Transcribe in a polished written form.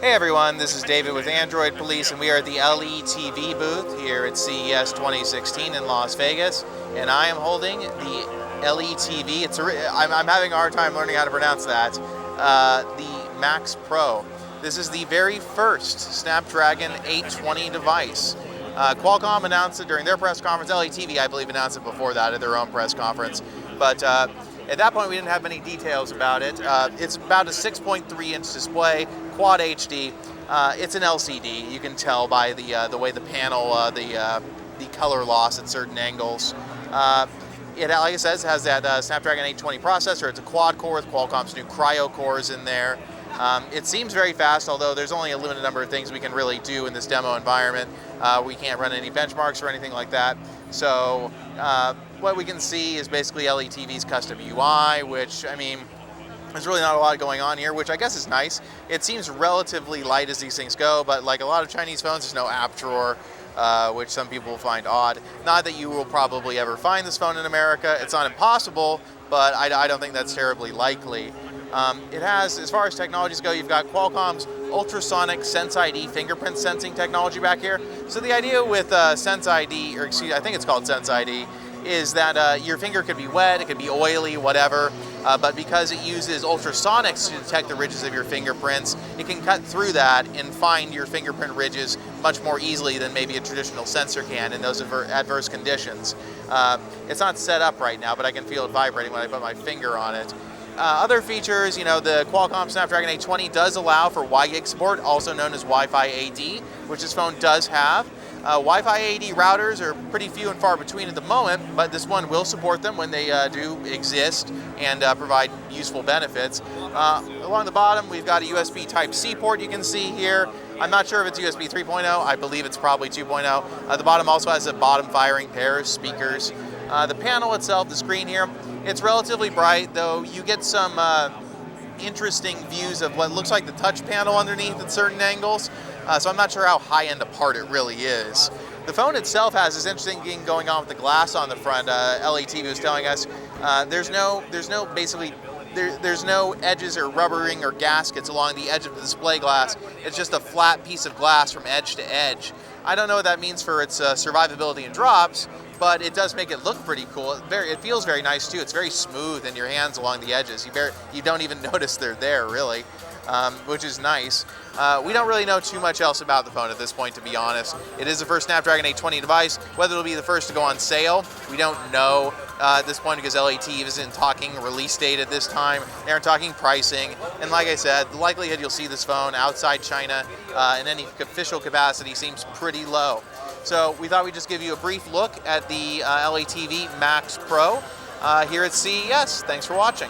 Hey everyone, this is David with Android Police, and we are at the LETV booth here at CES 2016 in Las Vegas, and I am holding the LETV. I'm having a hard time learning how to pronounce that. The Max Pro. This is the very first Snapdragon 820 device. Qualcomm announced it during their press conference. LETV, I believe, announced it before that at their own press conference, but at that point, we didn't have many details about it. It's about a 6.3-inch display, Quad HD. It's an LCD. You can tell by the way the panel, the color loss at certain angles. It, like I said, has that Snapdragon 820 processor. It's a quad-core with Qualcomm's new Cryo cores in there. It seems very fast, although there's only a limited number of things we can really do in this demo environment. We can't run any benchmarks or anything like that. So what we can see is basically LETV's custom UI, which, I mean, there's really not a lot going on here, which I guess is nice. It seems relatively light as these things go, but like a lot of Chinese phones, there's no app drawer, which some people find odd. Not that you will probably ever find this phone in America. It's not impossible, but I don't think that's terribly likely. It has, as far as technologies go, you've got Qualcomm's ultrasonic Sense ID fingerprint sensing technology back here. So the idea with Sense ID, or excuse, I think it's called Sense ID, is that your finger could be wet, it could be oily, whatever, but because it uses ultrasonics to detect the ridges of your fingerprints, it can cut through that and find your fingerprint ridges much more easily than maybe a traditional sensor can in those adverse conditions. It's not set up right now, but I can feel it vibrating when I put my finger on it. Other features, you know, the Qualcomm Snapdragon 820 does allow for WiGig support, also known as Wi-Fi AD, which this phone does have. Wi-Fi AD routers are pretty few and far between at the moment, but this one will support them when they do exist and provide useful benefits. Along the bottom, we've got a USB Type-C port you can see here. I'm not sure if it's USB 3.0. I believe it's probably 2.0. The bottom also has a bottom firing pair of speakers. The panel itself, the screen here, it's relatively bright, though you get some interesting views of what looks like the touch panel underneath at certain angles. So I'm not sure how high-end apart it really is. The phone itself has this interesting thing going on with the glass on the front. LETV was telling us there's no edges or rubbering or gaskets along the edge of the display glass. It's just a flat piece of glass from edge to edge. I don't know what that means for its survivability in drops, but it does make it look pretty cool. It feels very nice too. It's very smooth in your hands along the edges. You don't even notice they're there, really, which is nice. We don't really know too much else about the phone at this point, to be honest. It is the first Snapdragon 820 device. Whether it'll be the first to go on sale, we don't know at this point, because LETV isn't talking release date at this time. They aren't talking pricing. And like I said, the likelihood you'll see this phone outside China in any official capacity seems pretty low. So we thought we'd just give you a brief look at the LETV Max Pro here at CES. Thanks for watching.